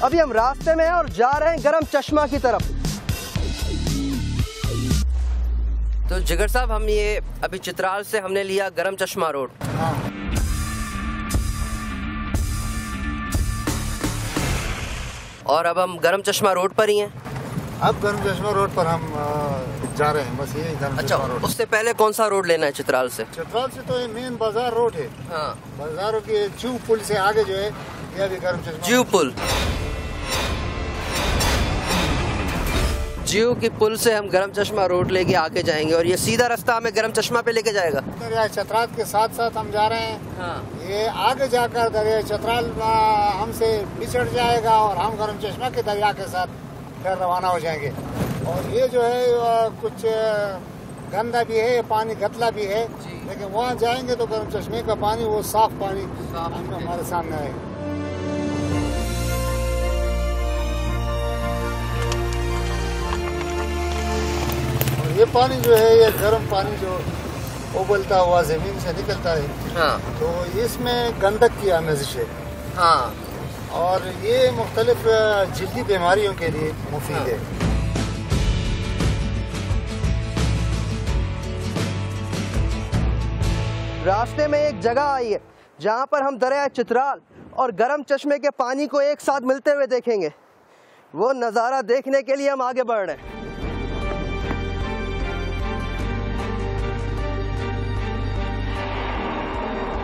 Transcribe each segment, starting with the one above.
अभी हम रास्ते में हैं और जा रहे हैं गरम चश्मा की तरफ। तो जिगर साहब, हम ये अभी चित्राल से हमने लिया गरम चश्मा रोड। हाँ। और अब हम गरम चश्मा रोड पर ही हैं। अब गरम चश्मा रोड पर हम जा रहे हैं, बस ये गरम चश्मा रोड। उससे पहले कौन सा रोड लेना है चित्राल से? चित्राल से तो ये मेन बाजार रोड है। हाँ। बाजारों के जू पुल से आगे जो है ये भी गरम चश्मा। जू पुल, जू की पुल से हम गरम चश्मा रोड लेके आगे जाएंगे और ये सीधा रास्ता हमें गरम चश्मा पे लेके जाएगा। दरिया चतराल के साथ साथ हम जा रहे हैं। हाँ। ये आगे जाकर दरिया चतराल हमसे बिछड़ जाएगा और हम गरम चश्मा के दरिया के साथ फिर रवाना हो जाएंगे। और ये जो है कुछ गंदा भी है, पानी गतला भी है, लेकिन वहाँ जाएंगे तो गरम चश्मे का पानी वो साफ पानी हमारे सामने आएगा। ये पानी जो है, ये गर्म पानी जो उबलता हुआ जमीन से निकलता है। हाँ। तो इसमें गंधक की आमेज़िश है। हाँ। और ये मुख्तलिफ जल्दी बीमारियों के लिए मुफीद है। रास्ते में एक जगह आई है जहाँ पर हम दरिया चित्राल और गरम चश्मे के पानी को एक साथ मिलते हुए देखेंगे। वो नज़ारा देखने के लिए हम आगे बढ़ रहे हैं।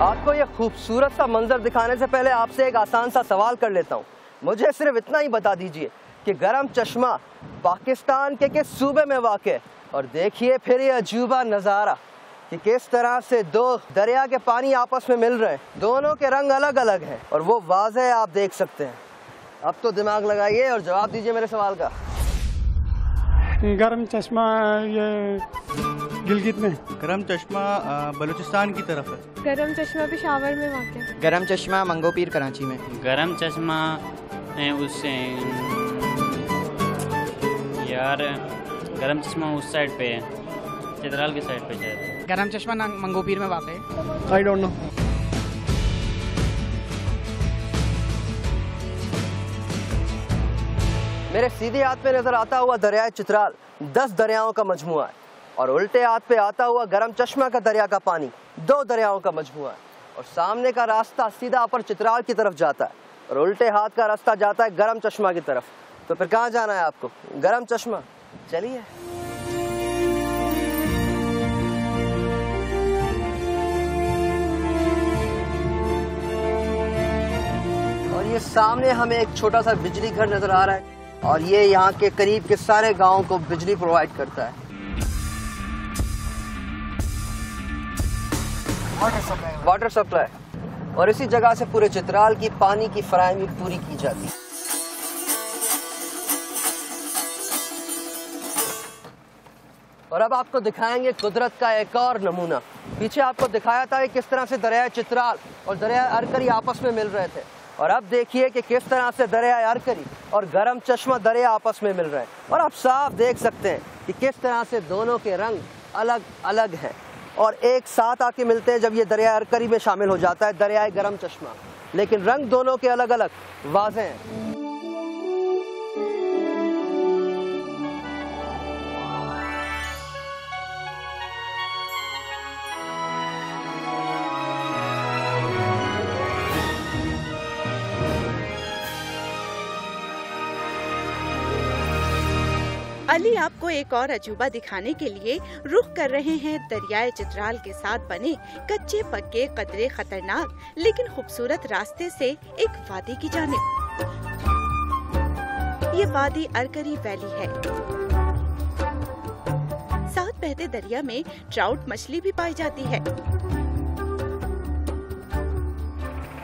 आपको ये खूबसूरत सा मंजर दिखाने से पहले आपसे एक आसान सा सवाल कर लेता हूँ। मुझे सिर्फ इतना ही बता दीजिए कि गरम चश्मा पाकिस्तान के किस सूबे में वाक़ है। और देखिए फिर ये अजूबा नज़ारा कि किस तरह से दो दरिया के पानी आपस में मिल रहे हैं। दोनों के रंग अलग अलग हैं और वो वाज़ेह आप देख सकते हैं। अब तो दिमाग लगाइए और जवाब दीजिए मेरे सवाल का। गरम चश्मा ये गिलगित में। गरम चश्मा बलूचिस्तान की तरफ है। गरम चश्मा पेशावर में वाक़ है। गरम चश्मा मंगोपीर कराची में। गरम चश्मा उससे यार गरम चश्मा उस साइड पे है, चित्राल की साइड पे शायद। गरम चश्मा मंगोपीर में वाक़ है। I don't know. मेरे सीधे हाथ पे नजर आता हुआ दरिया चित्राल 10 दरियाओं का मजमुआ है और उल्टे हाथ पे आता हुआ गरम चश्मा का दरिया का पानी 2 दरियाओं का मजमुआ है। और सामने का रास्ता सीधा अपर चित्राल की तरफ जाता है और उल्टे हाथ का रास्ता जाता है गरम चश्मा की तरफ। तो फिर कहाँ जाना है आपको? गरम चश्मा। चलिए। और ये सामने हमें एक छोटा सा बिजली घर नजर आ रहा है और ये यहाँ के करीब के सारे गांवों को बिजली प्रोवाइड करता है। Water supply. और इसी जगह से पूरे चित्राल की पानी की फराहमी पूरी की जाती है। और अब आपको दिखाएंगे कुदरत का एक और नमूना। पीछे आपको दिखाया था कि किस तरह से दरिया चित्राल और दरिया अरकरी आपस में मिल रहे थे और अब देखिए कि किस तरह से दरिया अरकरी और गरम चश्मा दरिया आपस में मिल रहे हैं। और आप साफ देख सकते हैं कि किस तरह से दोनों के रंग अलग अलग हैं और एक साथ आके मिलते हैं जब ये दरिया अरकरी में शामिल हो जाता है दरिया गरम चश्मा। लेकिन रंग दोनों के अलग अलग वाज़ेह हैं। अली आपको एक और अजूबा दिखाने के लिए रुख कर रहे हैं दरियाए चित्राल के साथ बने कच्चे पक्के कदरे खतरनाक लेकिन खूबसूरत रास्ते से एक वादी की जानिब। ये वादी अरकरी वैली है। साथ बहते दरिया में ट्राउट मछली भी पाई जाती है।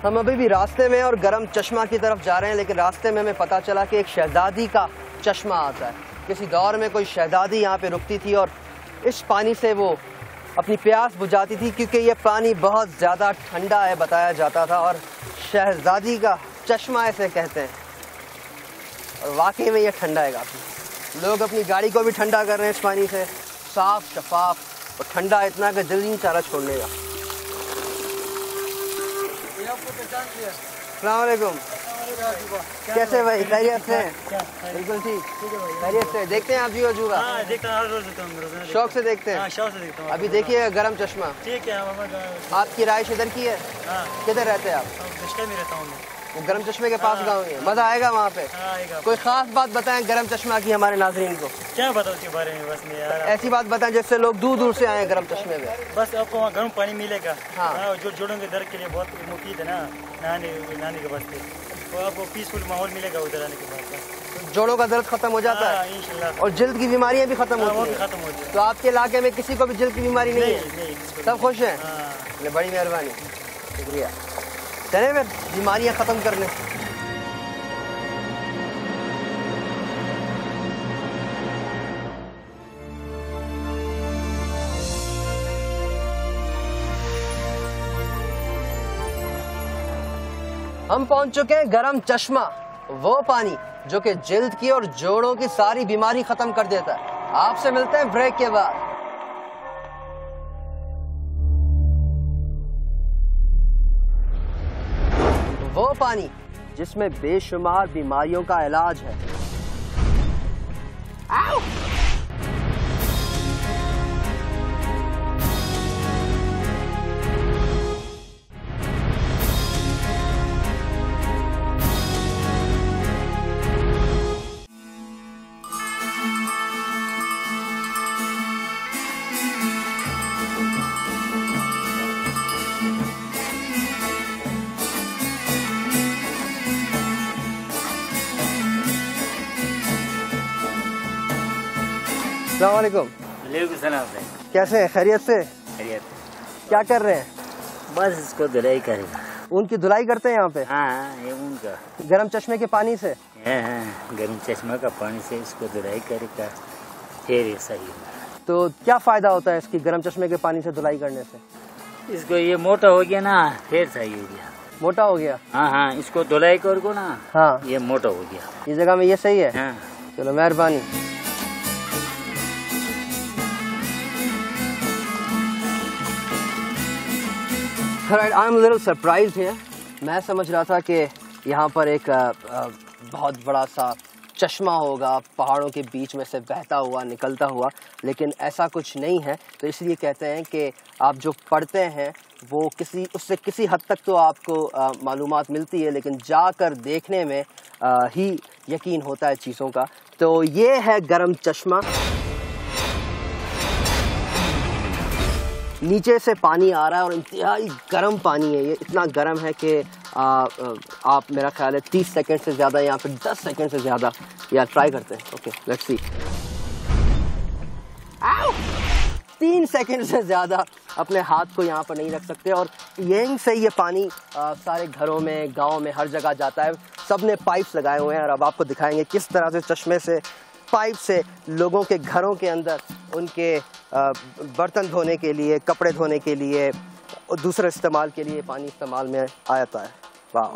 हम अभी भी रास्ते में और गरम चश्मा की तरफ जा रहे हैं, लेकिन रास्ते में हमें पता चला कि एक शहजादी का चश्मा आता है। किसी दौर में कोई शहजादी यहाँ पे रुकती थी और इस पानी से वो अपनी प्यास बुझाती थी, क्योंकि ये पानी बहुत ज़्यादा ठंडा है बताया जाता था और शहजादी का चश्मा ऐसे कहते हैं। और वाकई में ये ठंडा है काफ़ी। लोग अपनी गाड़ी को भी ठंडा कर रहे हैं इस पानी से। साफ शफाफ और ठंडा इतना कि दिल नहीं चाह रहा छोड़ने का। अस्सलाम वालेकुम। कैसे भाई, खैरियत से? बिल्कुल ठीक, खैरियत से। देखते हैं आप जी अजूबा? शौक से देखते हैं? शौक से देखता हूँ। अभी देखिए गरम चश्मा। ठीक है। आपकी राइश इधर की है? किधर रहते हैं आप? में रहता हूँ। गरम चश्मे के पास गाँव है, मजा आएगा वहाँ पे? कोई खास बात बताएं गरम चश्मा की हमारे नाजरीन को। क्या बताओ उसके बारे में? बस में यार ऐसी बात बताएं जिससे लोग दूर दूर से आए गरम चश्मे में। बस आपको वहाँ गर्म पानी मिलेगा। हाँ, जो जोड़ों के दर्द के लिए बहुत मुफीद है ना, नहाने के वास्ते। तो आपको पीसफुल माहौल मिलेगा उधर आने के बाद। जोड़ों का दर्द खत्म हो जाता है इंशाल्लाह, और जल्द की बीमारियाँ भी खत्म होती है। तो आपके इलाके में किसी को भी जल्द की बीमारी नहीं है? सब खुश हैं? बड़ी मेहरबानी, शुक्रिया। चले फिर बीमारियां खत्म करने। हम पहुंच चुके हैं गरम चश्मा, वो पानी जो कि जिल्द की और जोड़ों की सारी बीमारी खत्म कर देता है। आपसे मिलते हैं ब्रेक के बाद। वो पानी जिसमें बेशुमार बीमारियों का इलाज है। आओ! अस्सलामुअलैकुम। वालेकुम सलाम। कैसे हैं? खैरियत से? खैरियत। क्या कर रहे हैं? बस इसको धुलाई करेगा। ऊन की धुलाई करते हैं यहाँ पे? हाँ, ये ऊन का। गरम चश्मे के पानी से? हाँ, गरम चश्मा का पानी से इसको धुलाई करेगा, फिर ये सही होगा। तो क्या फायदा होता है इसकी गरम चश्मे के पानी से धुलाई करने से? इसको ये मोटा हो गया ना, फिर सही हो गया। मोटा हो गया? हाँ, इसको धुलाई करो ना। हाँ, ये मोटा हो गया। इस जगह में ये सही है? हाँ। चलो मेहरबानी। I am little surprised here. मैं समझ रहा था कि यहाँ पर एक बहुत बड़ा सा चश्मा होगा पहाड़ों के बीच में से बहता हुआ निकलता हुआ, लेकिन ऐसा कुछ नहीं है। तो इसलिए कहते हैं कि आप जो पढ़ते हैं वो उससे किसी हद तक तो आपको मालूमात मिलती है, लेकिन जाकर देखने में ही यकीन होता है चीज़ों का। तो ये है गरम चश्मा। नीचे से पानी आ रहा है और इंतहाई गर्म पानी है। ये इतना गर्म है कि आप मेरा ख्याल है 30 सेकंड से ज़्यादा या फिर 10 सेकंड से ज़्यादा यार ट्राई करते हैं। Okay, let's see. 3 सेकंड से ज़्यादा अपने हाथ को यहाँ पर नहीं रख सकते, और यहीं से ये पानी सारे घरों में, गाँव में, हर जगह जाता है। सब ने पाइप्स लगाए हुए हैं और अब आपको दिखाएंगे किस तरह से चश्मे से, पाइप से लोगों के घरों के अंदर उनके बर्तन धोने के लिए, कपड़े धोने के लिए और दूसरे इस्तेमाल के लिए पानी इस्तेमाल में आता है। वाह!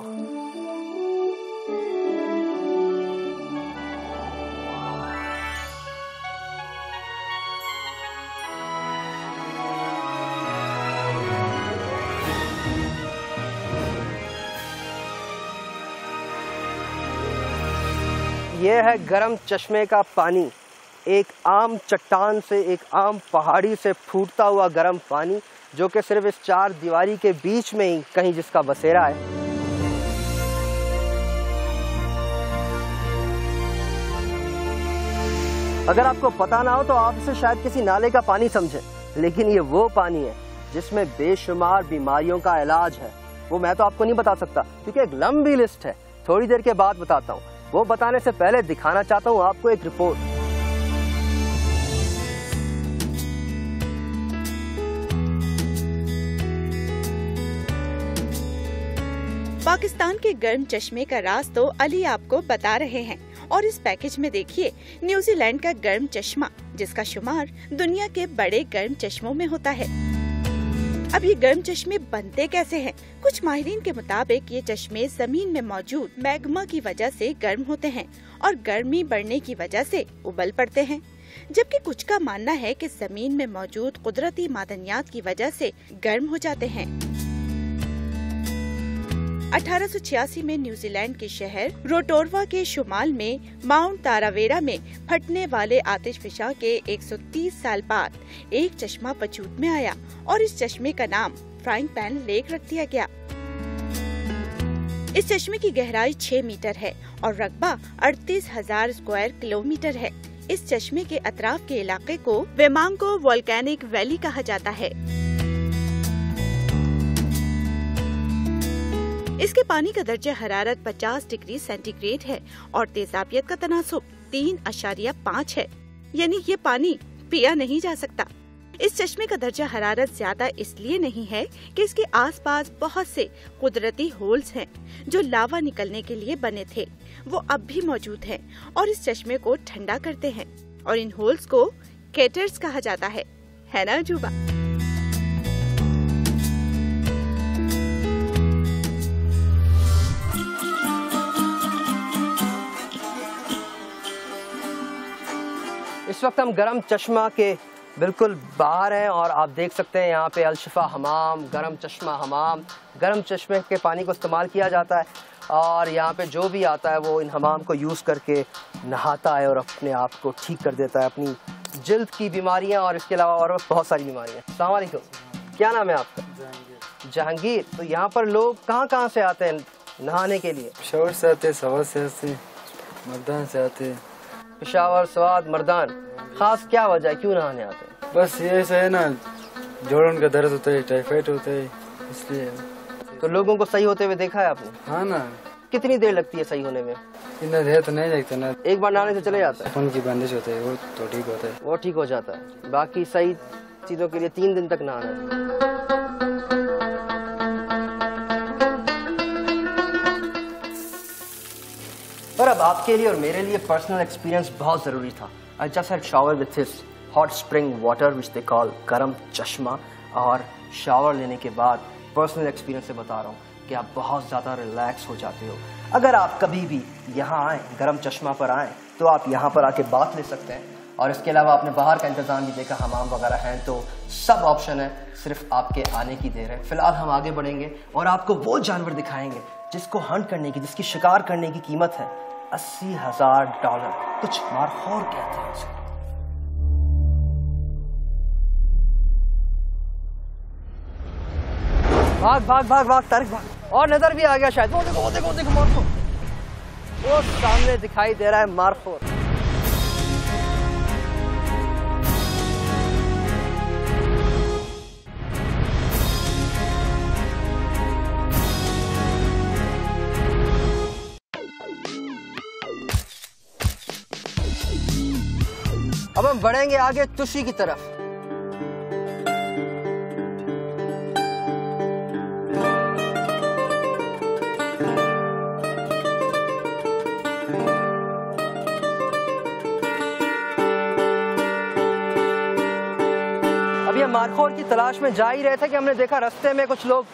ये है गरम चश्मे का पानी। एक आम चट्टान से, एक आम पहाड़ी से फूटता हुआ गरम पानी, जो कि सिर्फ इस 4 दीवारी के बीच में ही कहीं जिसका बसेरा है। अगर आपको पता ना हो तो आप इसे शायद किसी नाले का पानी समझें, लेकिन ये वो पानी है जिसमें बेशुमार बीमारियों का इलाज है। वो मैं तो आपको नहीं बता सकता क्योंकि एक लंबी लिस्ट है, थोड़ी देर के बाद बताता हूँ। वो बताने से पहले दिखाना चाहता हूँ आपको एक रिपोर्ट। पाकिस्तान के गर्म चश्मे का राज तो अली आपको बता रहे हैं, और इस पैकेज में देखिए न्यूजीलैंड का गर्म चश्मा, जिसका शुमार दुनिया के बड़े गर्म चश्मों में होता है। अब ये गर्म चश्मे बनते कैसे हैं? कुछ माहिरीन के मुताबिक ये चश्मे जमीन में मौजूद मैग्मा की वजह से गर्म होते हैं और गर्मी बढ़ने की वजह से उबल पड़ते हैं, जबकि कुछ का मानना है कि जमीन में मौजूद कुदरती मादनियात की वजह से गर्म हो जाते हैं। 1886 में न्यूजीलैंड के शहर रोटोरवा के शुमाल में माउंट तारावेरा में फटने वाले आतिशफिशा के 130 साल बाद एक चश्मा वजूद में आया और इस चश्मे का नाम फ्राइंग पैन लेक रख दिया गया। इस चश्मे की गहराई 6 मीटर है और रकबा 38,000 स्क्वायर किलोमीटर है। इस चश्मे के अतराफ के इलाके को वेमांगो वोल्केनिक वैली कहा जाता है। इसके पानी का दर्जा हरारत 50 डिग्री सेंटीग्रेड है और तेजाबियत का तनासुब 3.5 है, यानी ये पानी पिया नहीं जा सकता। इस चश्मे का दर्जा हरारत ज्यादा इसलिए नहीं है कि इसके आसपास बहुत से कुदरती होल्स हैं जो लावा निकलने के लिए बने थे, वो अब भी मौजूद हैं और इस चश्मे को ठंडा करते हैं और इन होल्स को केटर्स कहा जाता है ना अजूबा? इस वक्त हम गरम चश्मा के बिल्कुल बाहर हैं और आप देख सकते हैं यहाँ पे अलशिफा हमाम, गरम चश्मा हमाम, गरम चश्मे के पानी को इस्तेमाल किया जाता है और यहाँ पे जो भी आता है वो इन हमाम को यूज़ करके नहाता है और अपने आप को ठीक कर देता है, अपनी जल्द की बीमारियाँ और इसके अलावा और बहुत सारी बीमारियाँ। अस्सलाम वालेकुम, क्या नाम है आपका? जहांगीर। तो यहाँ पर लोग कहाँ से आते हैं नहाने के लिए? पेशावर से आते हैं, सवाद से आते हैं, मर्दान से आते हैं। पेशावर, सवाद, मर्दान। खास क्या वजह है, क्यों नहाने आते हैं? बस ये ऐसा है ना, जोड़ों का दर्द होता है, टाइफाइड होता है, इसलिए। तो लोगों को सही होते हुए देखा है आपने? हाँ ना। कितनी देर लगती है सही होने में? इतना देर तो नहीं लगता ना, एक बार नहाने से चले जाता है। खून की बंदिश होता है, वो तो ठीक होता है, वो ठीक हो जाता है। बाकी सही चीजों के लिए 3 दिन तक नहाना है। पर अब आपके लिए और मेरे लिए पर्सनल एक्सपीरियंस बहुत जरूरी था। I just had shower with this hot spring water which they call गरम चश्मा, और शावर लेने के बाद पर्सनल एक्सपीरियंस से बता रहा हूँ कि आप बहुत ज़्यादा रिलैक्स हो जाते हो। अगर आप कभी भी यहाँ आएँ, गरम चश्मा पर आएँ, तो आप यहाँ पर आके बात ले सकते हैं। और इसके अलावा आपने बाहर का इंतज़ाम भी देखा, हमाम वगैरह हैं, तो सब ऑप्शन है, सिर्फ आपके आने की देर है। फिलहाल हम आगे बढ़ेंगे और आपको वो जानवर दिखाएंगे जिसको हंट करने की, जिसकी शिकार करने की कीमत है $80,000। कुछ मारखोर कहते हैं उसे। भाग भाग भाग भाग तारिक भाग। और नजर भी आ गया शायद, वो देखो वो देखो वो देखो मारखोर, वो सामने दिखाई दे रहा है मारखोर। अब हम बढ़ेंगे आगे तुशी की तरफ। अब ये मारखोर की तलाश में जा ही रहे थे कि हमने देखा रास्ते में कुछ लोग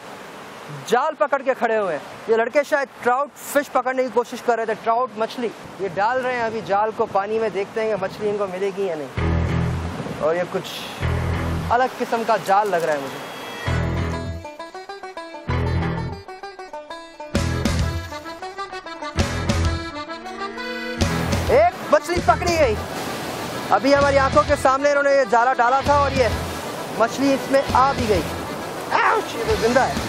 जाल पकड़ के खड़े हुए हैं। ये लड़के शायद ट्राउट फिश पकड़ने की कोशिश कर रहे थे, ट्राउट मछली। ये डाल रहे हैं अभी जाल को पानी में, देखते हैं कि मछली इनको मिलेगी या नहीं। और ये कुछ अलग किस्म का जाल लग रहा है मुझे। एक मछली पकड़ी गई। अभी हमारी आंखों के सामने इन्होंने ये जाला डाला था और ये मछली इसमें आ भी गई। ये तो जिंदा है।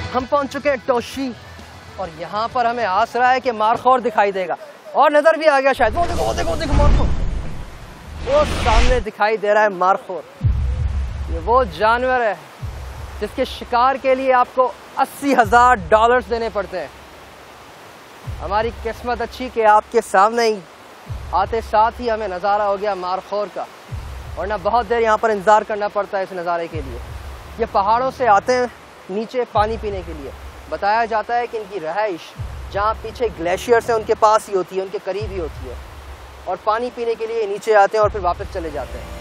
हम पहुंच चुके हैं टोशी और यहाँ पर हमें आस रहा है कि मारखोर दिखाई देगा, और नजर भी आ गया शायद। वो देखो वो देखो वो देखो मारखोर, वो सामने दिखाई दे रहा है मारखोर। ये वो जानवर है जिसके शिकार के लिए आपको $80,000 देने पड़ते हैं। हमारी किस्मत अच्छी कि आपके सामने ही आते साथ ही हमें नज़ारा हो गया मारखोर का, वरना बहुत देर यहाँ पर इंतज़ार करना पड़ता है इस नज़ारे के लिए। ये पहाड़ों से आते हैं नीचे पानी पीने के लिए। बताया जाता है कि इनकी रहाइश जहाँ पीछे ग्लेशियर्स हैं उनके पास ही होती है, उनके करीब ही होती है, और पानी पीने के लिए नीचे आते हैं और फिर वापस चले जाते हैं।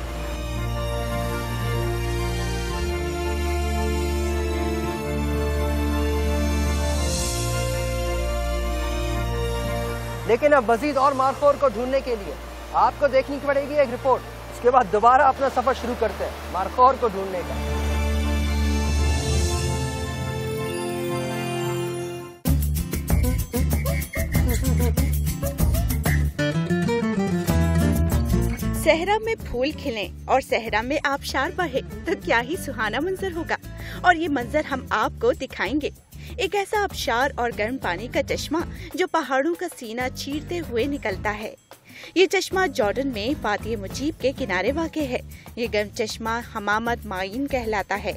लेकिन अब मजीद और मारखोर को ढूंढने के लिए आपको देखनी पड़ेगी एक रिपोर्ट। उसके बाद दोबारा अपना सफर शुरू करते हैं मारखोर को ढूंढने का। सहरा में फूल खिले और सहरा में आबशार बहे तो क्या ही सुहाना मंजर होगा, और ये मंजर हम आपको दिखाएंगे। एक ऐसा आबशार और गर्म पानी का चश्मा जो पहाड़ों का सीना चीरते हुए निकलता है। ये चश्मा जॉर्डन में वादी मुजीब के किनारे वाक़ है। ये गर्म चश्मा हमामत माइन कहलाता है।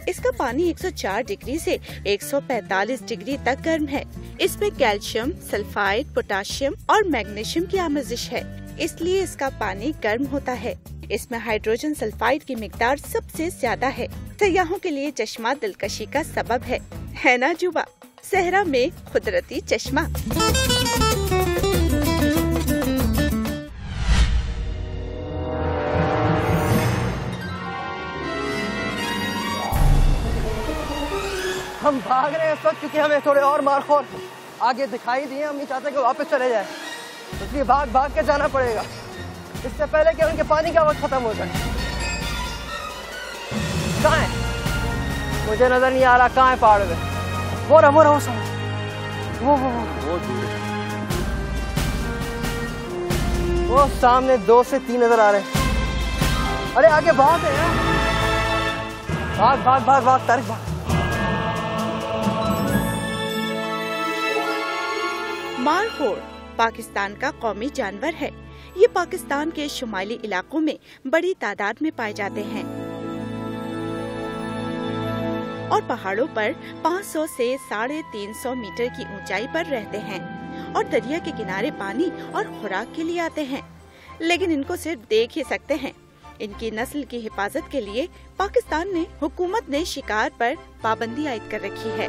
इसका पानी 104 डिग्री से 145 डिग्री तक गर्म है। इसमें कैल्शियम, सल्फाइड, पोटाशियम और मैग्नीशियम की आमेजिश है, इसलिए इसका पानी गर्म होता है। इसमें हाइड्रोजन सल्फाइड की मिकदार सबसे ज्यादा है। सयाहों के लिए चश्मा दिलकशी का सबब है ना जुबा? सहरा में कुदरती चश्मा। हम भाग रहे हैं इस वक्त क्योंकि हमें थोड़े और मारखोर आगे दिखाई दिए। हम नहीं चाहते कि वापस चले जाए, इसलिए भाग भाग के जाना पड़ेगा इससे पहले कि उनके पानी का वक्त खत्म हो जाए। कहाँ है? मुझे नजर नहीं आ रहा। कहाँ है पहाड़ में? वो रहा वो सामने 2 से 3 नजर आ रहे हैं। अरे आगे बहुत है यार। भाग भाग भाग भाग तारिक भाग। मारखोर पाकिस्तान का कौमी जानवर है। ये पाकिस्तान के शुमाली इलाकों में बड़ी तादाद में पाए जाते हैं और पहाड़ों पर 500 से 350 मीटर की ऊंचाई पर रहते हैं और दरिया के किनारे पानी और खुराक के लिए आते हैं, लेकिन इनको सिर्फ देख ही सकते हैं। इनकी नस्ल की हिफाजत के लिए पाकिस्तान ने हुकूमत ने शिकार पर पाबंदी आयद कर रखी है।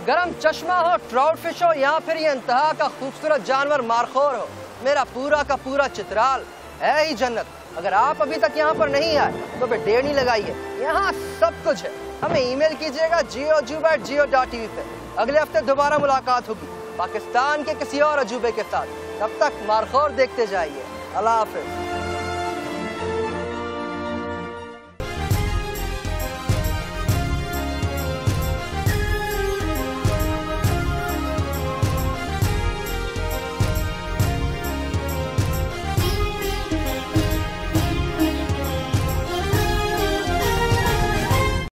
गरम चश्मा हो, ट्राउट फिश हो या फिर ये इंतहा का खूबसूरत जानवर मारखोर हो, मेरा पूरा का पूरा चित्राल है ही जन्नत। अगर आप अभी तक यहाँ पर नहीं आए तो फिर देर नहीं लगाइए, यहाँ सब कुछ है। हमें ईमेल कीजिएगा geojube@geo.tv पे। अगले हफ्ते दोबारा मुलाकात होगी पाकिस्तान के किसी और अजूबे के साथ। तब तक मारखोर देखते जाइए। अल्लाह हाफिज।